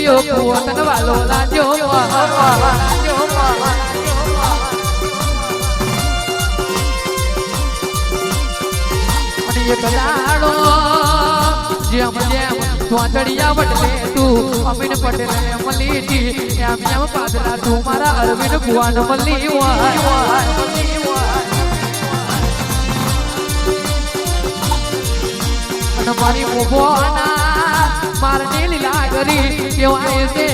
પાદરિયો કુવતન વાલો લાજો અને એક દાડો જેમ જેમ વાંચડિયા વડલે તું અમીન પટેલ મળી જી એમ એમ પાદરા તું મારા અરવિંદ ભુવાન મળી અને મારી મોભોના મારની લીલા કરી કેવાય છે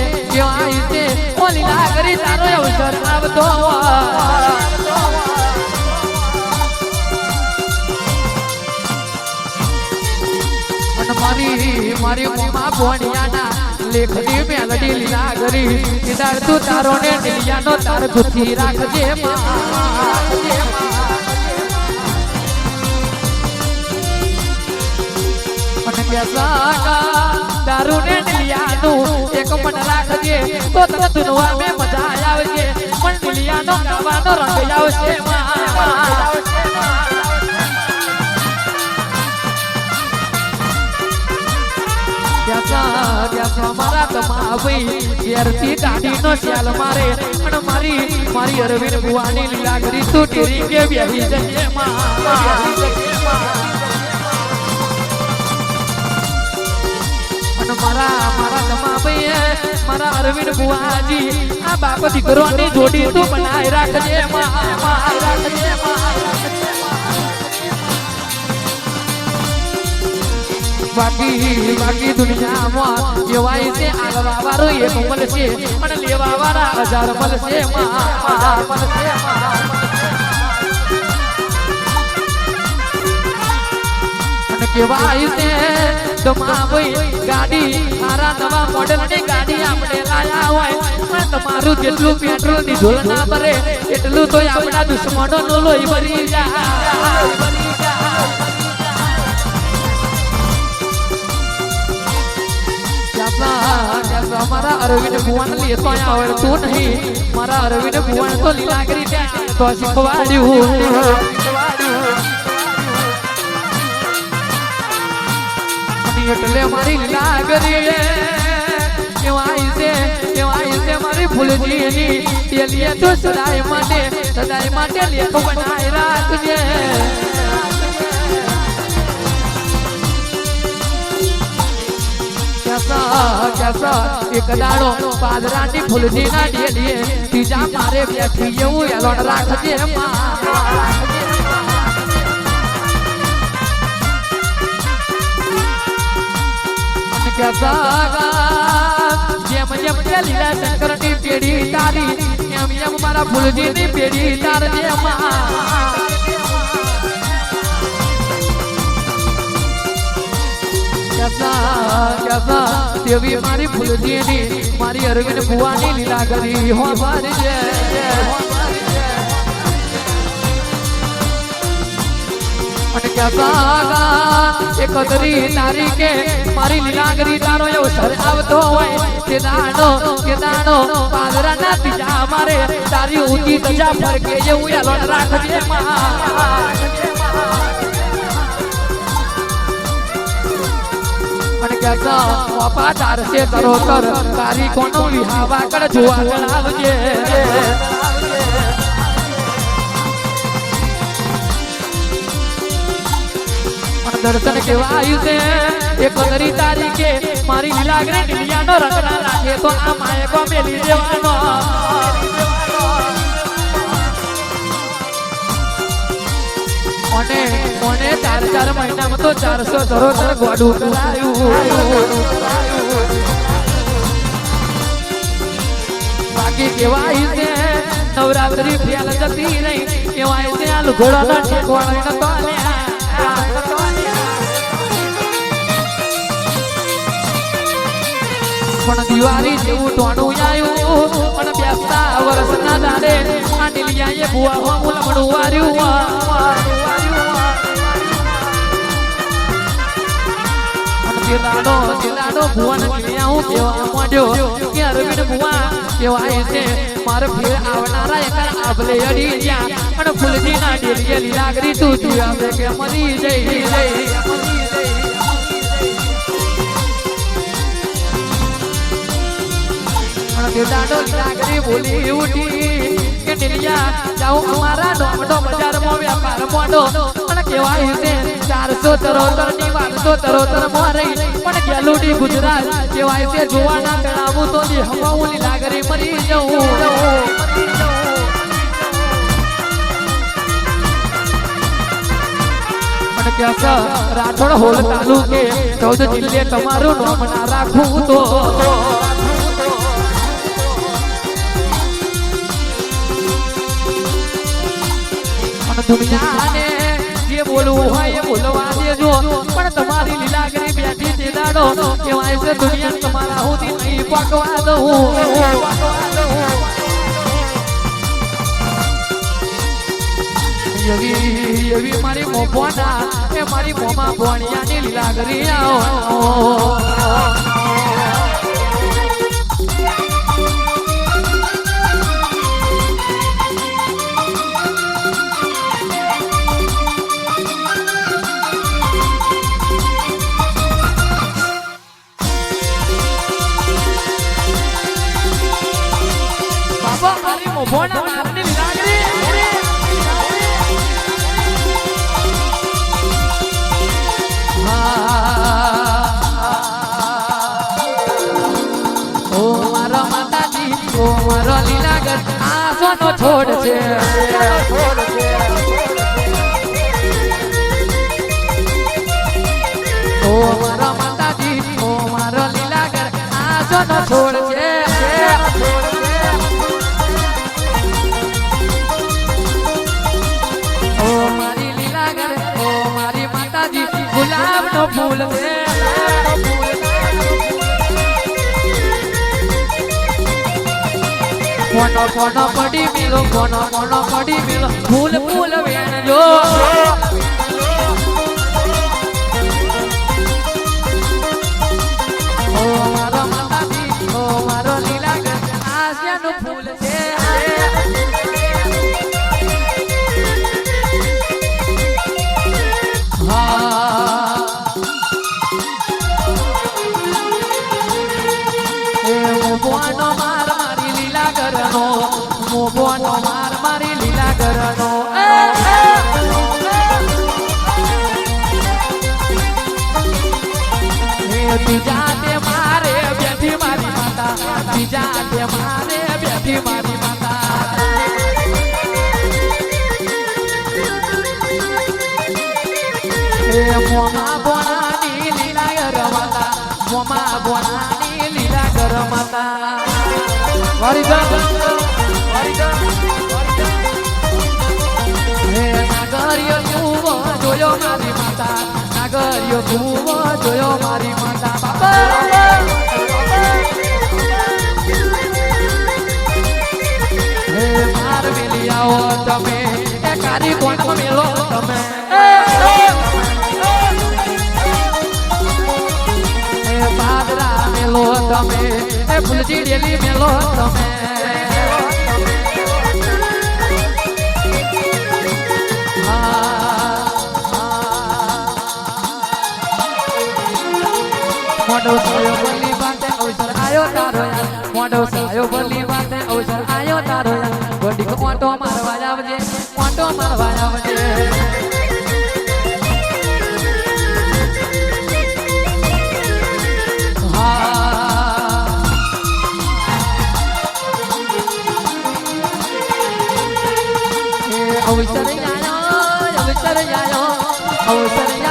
ઓ લીલા કરી તારો અવસર આવતો મારી ઉમા ભોણિયાના લેખની મેલડી લીલા કરી કીધાર તું તારો ને નીલિયાનો તાર ગુથી રાખજે અને કેસા દારૂ ને નીલિયાનું એક મન રાખજે તો તને દુનવા મે મજા આવશે પણ નીલિયાનો ગાવાનો રંગ આવશે મારા તમાવી ઘેરથી દાઢીનો શ્યાલ મારે પણ મારી અરવિંદ ભુવાની લીલા કરી તું ટેરી કે બેહી જઈએ અને મારા તમાવી મારા અરવિંદ ભુવાજી આ બાપ દીકરોની જોડી તું બનાવી રાખજે બાકી દુનિયામાં એવાય છે આગવા વાળો એક મળશે પણ લેવા વાળા 1000 મળશે અને કેવાય છે તમારી ગાડી સારા નવા મોડેલ ની ગાડી આપણે લાયા હોય પણ તમારું જેટલું પેટ્રોલ ડીઝલ ના ભરે એટલું તો આપણા દુશ્મનો નો લોહી ભરી જાય મારા અરવિંદ ભુવન લેતો આવડતું નહીં મારા અરવિંદ ભુવન તો લીલા કરી તો શીખવાડ્યું એટલે મારી લીલા કરી કેવાય છે મારી ફૂલજીની તેલીએ તો સદાય માટે લેખ બનાવી રાખજે એક દાડો પાદરાની ફૂલજી ના ડેલીએ ત્રીજા મારે બેઠી એવું એલોન રાખજે જેમ જેમ લીલા શંકર ની પેઢી તારી એમ મારા ફૂલજી ની પેઢી તારજે દેવી મારી ફૂલજીની મારી અરવિંદ ભુવાની લીલા કરી હો ભરજે અને કેસા 31 તારીખે મારી લીલા કરી તારો અવસર આવતો હોય તે દાડો પાદરાના ત્રીજા મારે તારી ઊંચી ધજા ફરકે એવું એલોન રાખજે વફાદાર છે તરોતર તારીખોનો વિહાવા કર જોવા કરાવજે દર્શન કેવાયું છે 31 તારીખે મારી લીલાગરી નીલિયાનો રંગ ના રાખે તો આ માયકો મેલી દેવાનો મને 4 મહિનામાં તો 400 ધરોતર ગોડું કરાયું બાકી કેવાય છે નવરાત્રી ફેલ જતી રહી કેવાય છે આ ઘોડાના ઠેકવાળો નતો પણ દિવાળી જેવું ટોણું આવ્યું પણ બેસતા વર્ષના દાડે આ નીલિયાએ ભુવા મુલમણું વાર્યું જિલ્લાનો ભુવન નીલિયા હું કેવા માંડ્યો કે અરવિંદ ભુવા કેવાય છે મારે ફેર આવનારા એકર આભલે અડી ગયા અને ફૂલજી ના ડેલીએ લીલાગરી તું આવે કે મરી જઈ તે દાડો લાગરી બોલી ઉઠી કે નીલિયા જાઉં અમારા ડોમડો બજારમાં વ્યાપાર મોડો પણ કહેવાય છે 473 ની વાત તો 73 માં રહી પણ ગેલુડી ગુજરાત કહેવાય છે જોવાના તળાવું તો દી હવાઉની લાગરી મરી જવું રાઠોડ હોલ તાલુકે 14 જિલ્લે તમારું નામ ના રાખું તો દુનિયાને જે બોલવું હોય એ બોલવા દેજો પણ તમારી લીલાગરી બેઠી તે દાડો કહેવાય છે દુનિયા તમારા સુધી નહીં પકવા દઉં એવી મારી મોપોના એ મારી મોમાં ભોણિયાની લીલાગરી આવો બાબા મારી મોપોના નામની લીલાગરી મારો લીલાગર આસોનો છોડ છે ઓ મારો માતાજી ઓ મારો લીલાગર આસોનો છોડ છે ઓ મારી લીલાગર ઓ મારી માતાજી ગુલાબનો ફૂલ છે કોનો પડી મિલો કોનો પડી મિલો ફૂલ ફૂલ વેણજો ઓ મારો માતાજી ઓ મારો લીલાગર આસિયાનું ફૂલ છે મોબોનો માર મારી લીલાગરનો મોબોનો માર મારી લીલાગરનો બીજા તે મારે બેઠી મારી માતા બીજા તે મારે બેઠી મારી માતા મોમા બોનાની લીલાગર માતા મોમા બોનાની લીલાગર માતા નાગરિયો કૂવો જોયો મારી માતા નાગરિયો કૂવો જોયો મારી માતા માર મેલી આવો તમે એ કારી કોણ મેલો તમે પાદરા મેલો તમે એ ફૂલજી ડેલી મેલો તમે મોટો સાયો બલી બાતે અવસર આયો તારો મોટો સાયો બલી બાતે અવસર આયો તારો ગોડી કો ઓટો મારવા આવજે ઓટો મારવા આવજે અવસર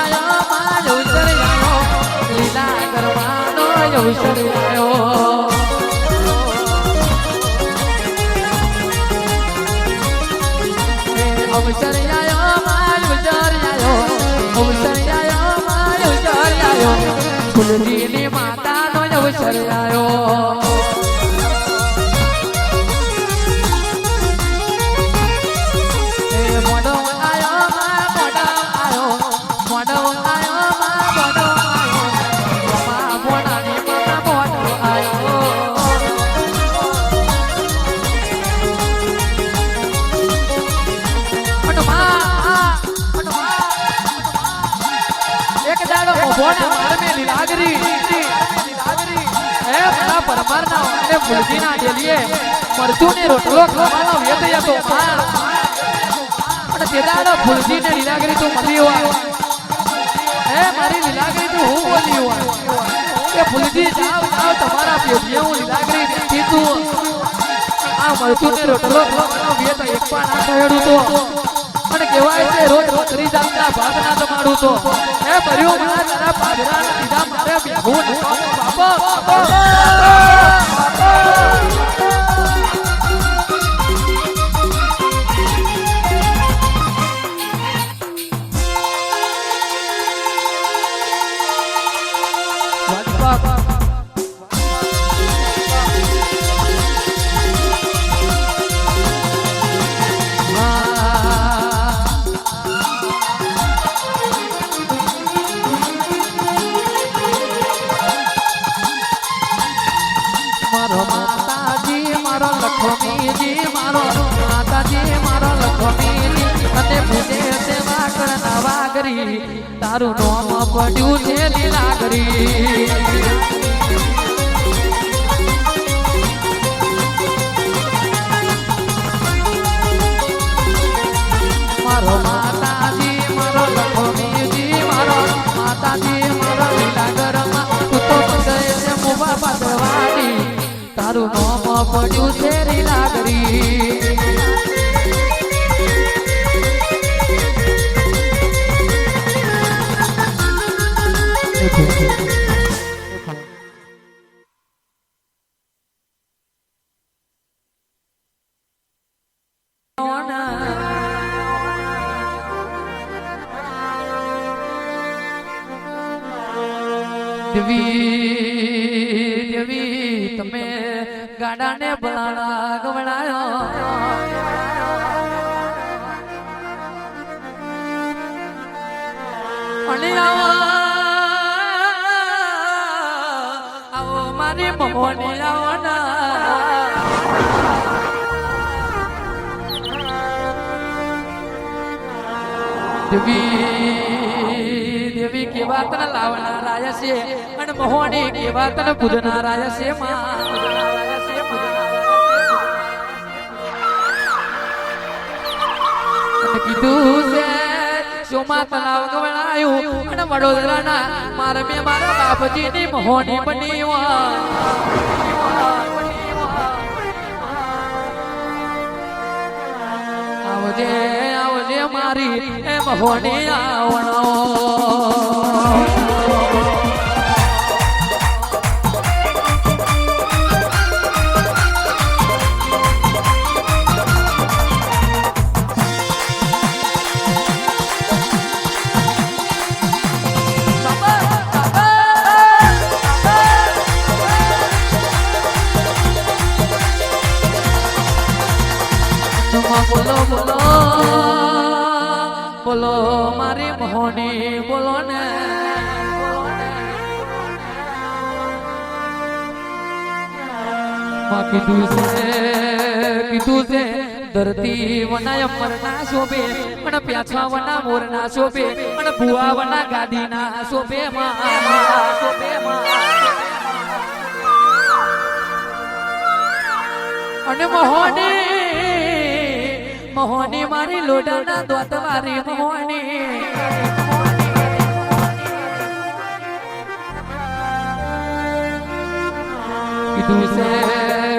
આયો માર અવસર આયો લીલા કરવાનો અવસર આયો અવસર આયો માર અવસર આયો માર અવસર આયો ફૂલજીની માતાનો અવસર આયો એક દાડો મોઢા માર મે લીલાગરી એ કેળા પરમારના અને ફૂલજીના ડેલીએ મરચું ને રોટલો ખાવાનો વેત હતો અને તેદાડો ફૂલજીને લીલાગરી તું મળી હોય હે મારી લીલાગરી તું હું બોલી હોય એ ફૂલજી જાવ જાવ તમારા પેટીએ હું લીલાગરી દેખી તું આ મરચું ને રોટલો ખાવાનો વેત એક પણ ના થયેડું તો અને કહેવાય છે રોજ રોટરી જામના ભાગ ના જમાડું તો હે ભર્યો મારા તારા પાદરા દીધા મારે બેહું બાપા લક્ષ્મીજી મારો માતાજી મારો લક્ષ્મીજી અને પૂજે સેવા કરના વાગરી તારું નામ પડ્યું છે લીલાગરી મારો માતાજી મારો લક્ષ્મીજી મારો માતાજી મારો લીલાગરમાં તું તો પગે છે મુવા પાદરવાડી તારું નામ પડ્યું છે લીલાગરી દેવી તમે ગાડાને બળાડા ગવડાયો અને આવો મારી મોહની આવના દેવી કેવા તને લાવનારાય છે અને મોહની કેવા તને પૂજનારાય છે કીધું છે ચોમા તલાવ ગવડાયું અને વડોદરાના મારા બાપજીની મોહની બની આવજે આવજે મારી એ મોહની આવણો બોલો બોલો બોલો મારી મોહની બોલો ને કીધું છે ધરતી વના અમરના શોભે પણ પ્યાછા વના મોરના શોભે પણ ભુવા વના ગાદીના શોભે અને મોહની મારી લોડાના દોત મારી મોહની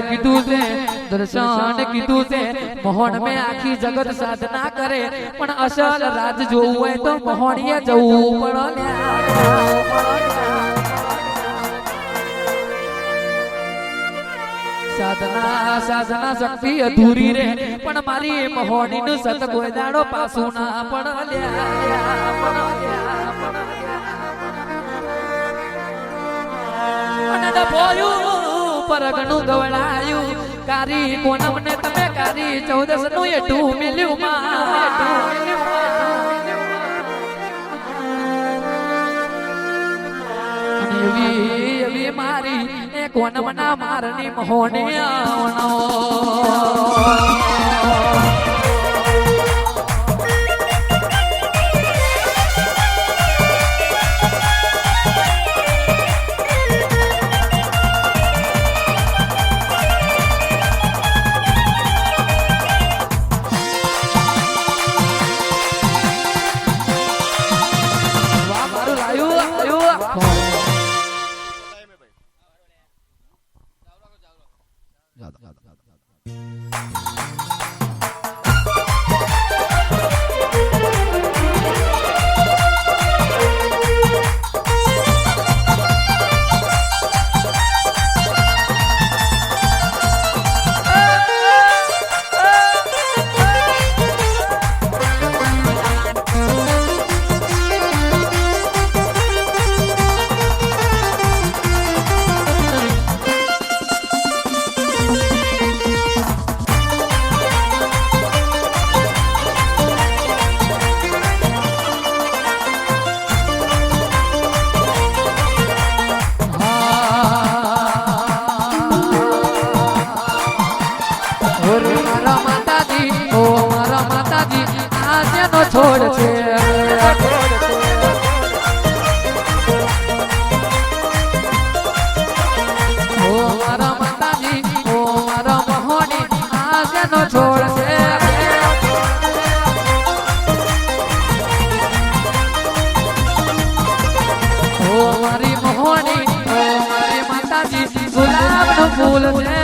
કીધું છે દર્શન કીધું છે મોહન મેં આખી જગત સાધના કરે પણ અસલ રાજ જોવું હોય તો મોહણીએ જવું પડે સાધના શક્તિ અધૂરી રે પણ મારી મોહની નું સત કોઈ દાડો પાછું ના પરગણું ગવડાયું કારી કોનમ ને તમે કારી 14 નું એટું મિલ્યું એવી મારી એ કોનમ ના મારની મોહની આવણો મારા માતાજી ઓ મારા માતાજી આ જેનો છોડ છે ઓ મારા માતાજી ઓ મારા મહોની આ જેનો છોડ છે ઓ મારી મહોની ઓ મારી માતાજી ગુલાબનું ફૂલ છે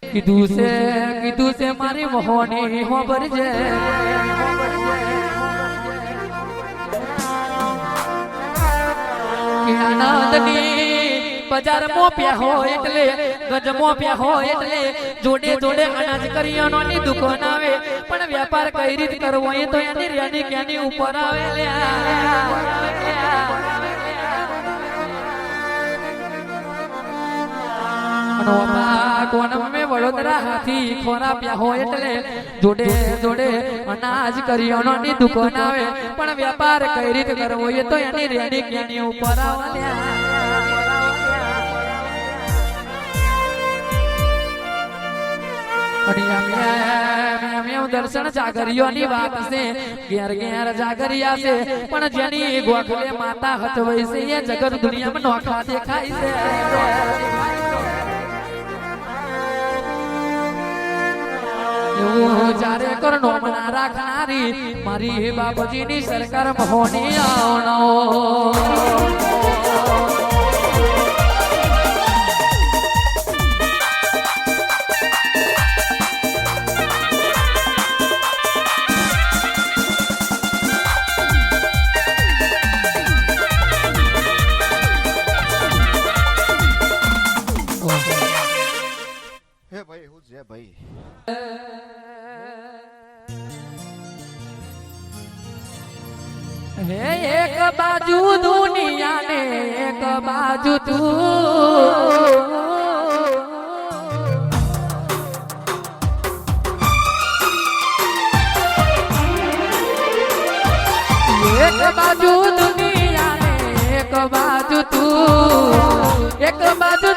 કીધું છે મારી મોહની ખબર છે આનંદની બજાર મોપ્યા હોય એટલે ગજ મોપ્યા હોય એટલે જોડે જોડે અનાજ કરિયાણાની દુકાન આવે પણ વેપાર કઈ રીત કરવો એ તો એની રેની ક્યાંની ઉપર આવે વડોદરા હાથી ખોરાપ્યા હોય એટલે જોડે જોડે અનાજ કરિયાણાની દુકાન આવે પણ વેપાર કઈ રીતે કરવો એ તો એની રેડી ક્યાંની ઉપર દર્શન જાગરિયોની વાત છે ઘેર ઘેર જાગરિયા છે પણ જેની ગોખલે માતા હચવાઈ છે એ જગત દુનિયામાં નોખા દેખાય છે જારે કરનો મના રાખનારી મારી બાપજીની સરકાર મહોની આવનો હે ભાઈ હું છે ભાઈ હે એક બાજુ દુનિયા ને એક બાજુ તું એક બાજુ દુનિયા ને એક બાજુ તું એક બાજુ